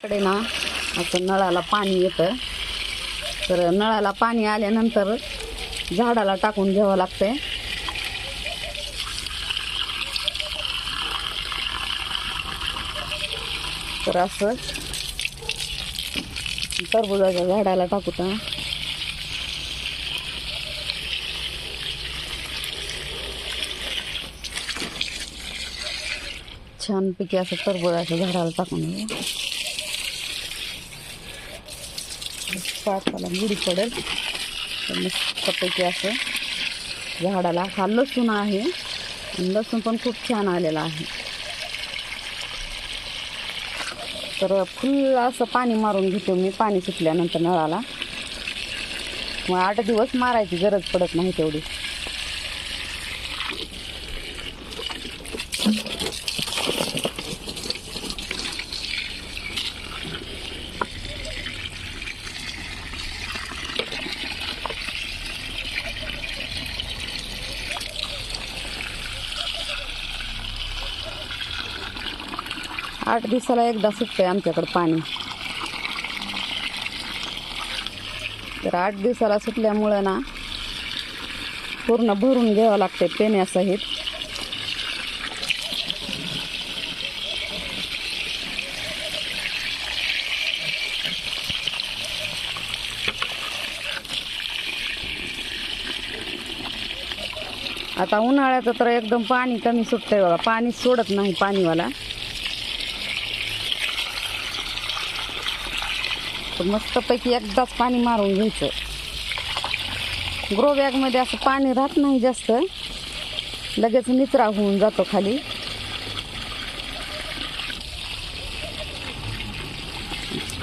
कडे ना असं नळाला पाणी येतं, तर नळाला पाणी आल्यानंतर झाडाला टाकून घ्यावं लागतंय. तर असं टरबूजाच्या झाडाला टाकूता छानपैकी असं टरबूजाच्या झाडाला टाकून घ्या. पाताला गुढी पडेल तर मस्तपैकी असं झाडाला. हा लसूण आहे, लसूण पण खूप छान आलेला आहे. तर फुल असं पाणी मारून घेतो मी पाणी सुटल्यानंतर नळाला. मग 8 दिवस मारायची गरज पडत नाही तेवढी. आठ दिवसाला एकदा सुटतंय आमच्याकडं पाणी. तर 8 दिवसाला सुटल्यामुळं ना पूर्ण भरून घ्यावं लागते पेण्यासहित. आता उन्हाळ्याचं तर एकदम पाणी कमी सुटतंय बघा, पाणी सोडत नाही पाणीवाला. तर मस्तपैकी एकदाच पाणी मारून घ्यायचं. ग्रो बॅगमध्ये असं पाणी राहत नाही जास्त, लगेच निचरा होऊन जातो खाली.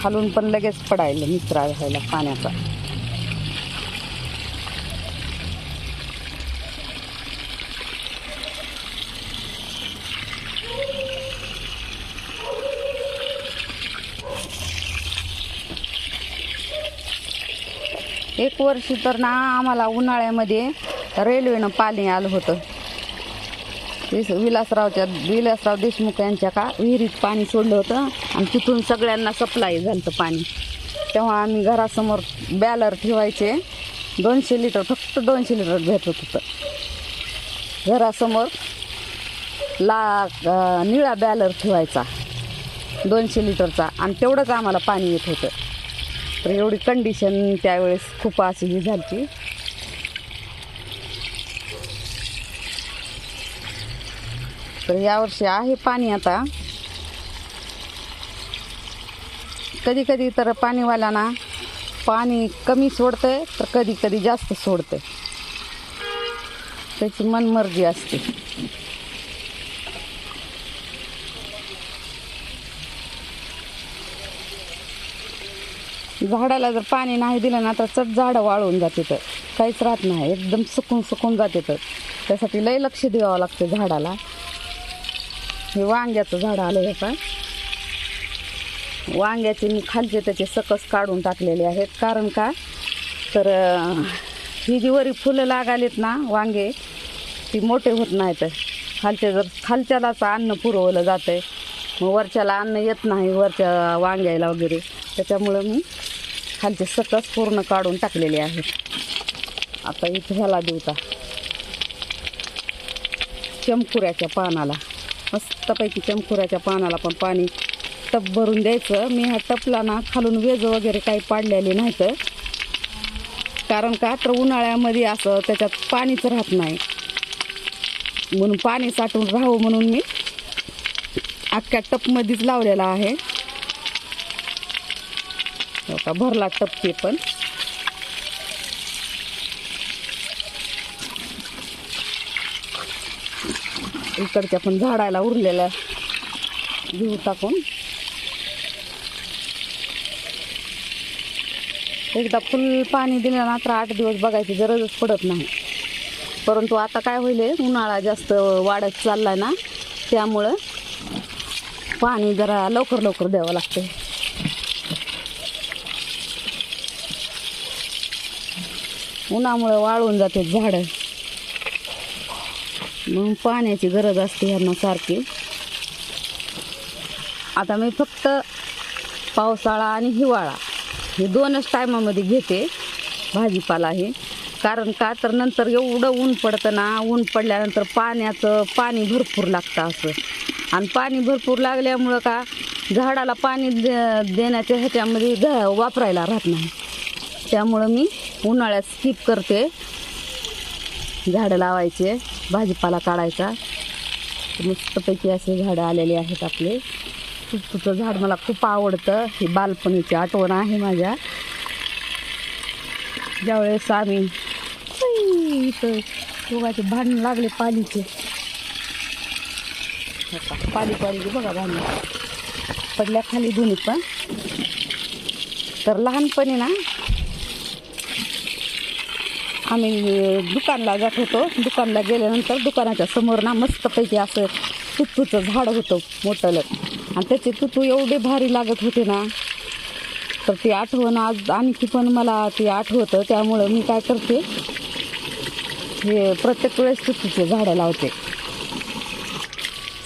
खालून पण लगेच पडायला निचरा व्हायला पाण्याचा. एक वर्षी तर ना आम्हाला उन्हाळ्यामध्ये रेल्वेनं पाणी आलं होतं. विलासराव देशमुख यांच्या का विहिरीत पाणी सोडलं होतं आणि तिथून सगळ्यांना सप्लाय झालं होतं पाणी. तेव्हा आम्ही घरासमोर बॅलर ठेवायचे, 200 लिटर, फक्त 200 लिटर भेटत होतं घरासमोर. निळा बॅलर ठेवायचा 200 लिटरचा आणि तेवढंच आम्हाला पाणी येत होतं. तर एवढी कंडिशन त्यावेळेस खूप अशी ही झाली. तर यावर्षी आहे पाणी. आता कधी कधी तर पाणीवाल्यांना पाणी कमी सोडते, तर कधी कधी जास्त सोडते. त्याची मनमर्जी असते. झाडाला जर पाणी नाही दिलं ना तर चट झाडं वाळून जाते, तर काहीच राहत नाही, एकदम सुकून जाते. तर त्यासाठी लय लक्ष द्यावं लागतं झाडाला. हे वांग्याचं झाड आलं हे का, वांग्याचे मी खालचे त्याचे सकस काढून टाकलेले आहेत. कारण का तर ही जी वरी फुलं लागालीत ना वांगे, ती मोठे होत नाहीत. खालच्यालाच अन्न पुरवलं जातं आहे, मग वरच्याला अन्न येत नाही वरच्या वांग्याला वगैरे. त्याच्यामुळं मी खालचे सकस पूर्ण काढून टाकलेले आहेत. आता इथं ह्याला देऊता चमकुऱ्याच्या पानाला, मस्तपैकी चमकुऱ्याच्या पानाला पण पाणी टप भरून द्यायचं. मी ह्या टपला ना खालून वेज वगैरे काही पाडलेले नाहीत. कारण का तर उन्हाळ्यामध्ये असं त्याच्यात पाणीच राहत नाही, म्हणून पाणी साठून राहावं म्हणून मी अख्ख्या टपमध्येच लावलेला आहे. आता भरला टप्पे पण. इकडच्या पण झाडाला उरलेल्या घेऊ टाकून. एकदा फुल पाणी दिलं ना तर 8 दिवस बघायची गरजच पडत नाही. परंतु आता काय होईल, उन्हाळा जास्त वाढत चाललाय ना, त्यामुळं पाणी जरा लवकर द्यावं लागते. उन्हामुळे वाळून जाते झाडं, मग पाण्याची गरज असते ह्यांना सारखी. आता मी फक्त पावसाळा आणि हिवाळा हे 2च टायमामध्ये घेते भाजीपाला हे. कारण का तर नंतर एवढं ऊन पडतं ना, ऊन पडल्यानंतर पाणी भरपूर लागतं असं. आणि पाणी भरपूर लागल्यामुळं का झाडाला पाणी देण्याच्या ह्याच्यामध्ये वापरायला राहत नाही. त्यामुळं मी उन्हाळ्यात स्किप करते झाडं लावायचे, भाजीपाला काढायचा. मस्तपैकी असे झाडं आलेले आहेत आपले. तुझं झाड मला खूप आवडतं. ही बालपणीची आठवण आहे माझ्या. ज्यावेळेस आम्ही इथं दोघांचे भांडण लागले पालीचे, पालीचे बघा भांडण पडल्या खाली दोन्ही पण. तर लहानपणी ना आम्ही दुकानला जात होतो. दुकानला गेल्यानंतर दुकानाच्या समोर ना मस्तपैकी असं तुतूचं झाड होतं मोठं, आणि त्याचे तुतू एवढे भारी लागत होते ना. तर ती आठवण आज आणखी पण मला ती आठवतं. त्यामुळं मी काय करते, हे प्रत्येक वेळेस तुतूचे झाडं लावते.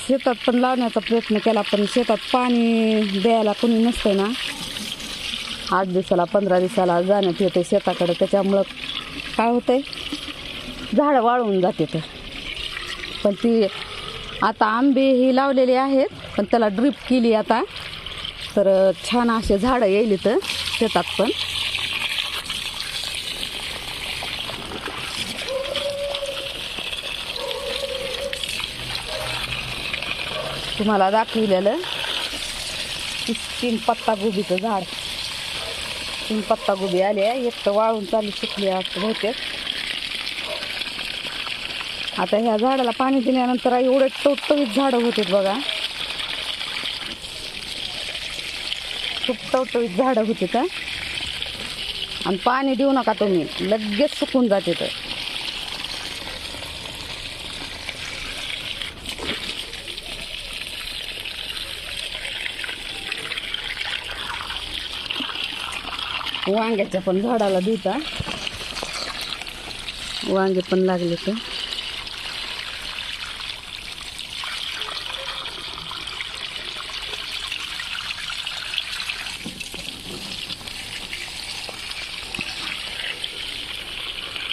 शेतात पण लावण्याचा प्रयत्न केला, पण शेतात पाणी द्यायला कोणी नसतं ना. 8 दिवसाला 15 दिवसाला जाण्यात येते शेताकडे. त्याच्यामुळं काय होतंय, झाडं वाळून जाते. तर पण ती आता आंबे ही लावलेले आहेत, पण त्याला ड्रीप केली आता. तर छान असे झाडं येईल तर शेतात पण. तुम्हाला दाखविलेलं 3 पत्ता गोबीचं झाड. 3 पत्ता गोबी आले. एक तर वाळून चालू सुकली असं बहुतेक. आता ह्या झाडाला पाणी दिल्यानंतर एवढे टवटवीत झाडं होते बघा. खूप टवटवीत झाडं होते तर. आणि पाणी देऊ नका तुम्ही, लगेच सुकून जाते. तर वांग्याच्या पण झाडाला देता, वांगे पण लागले तर.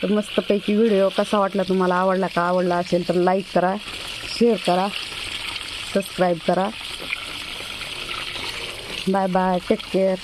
तर मस्तपैकी व्हिडिओ कसा वाटला तुम्हाला, आवडला का? आवडला असेल तर लाईक करा, शेअर करा, सबस्क्राईब करा. Bye bye, take care.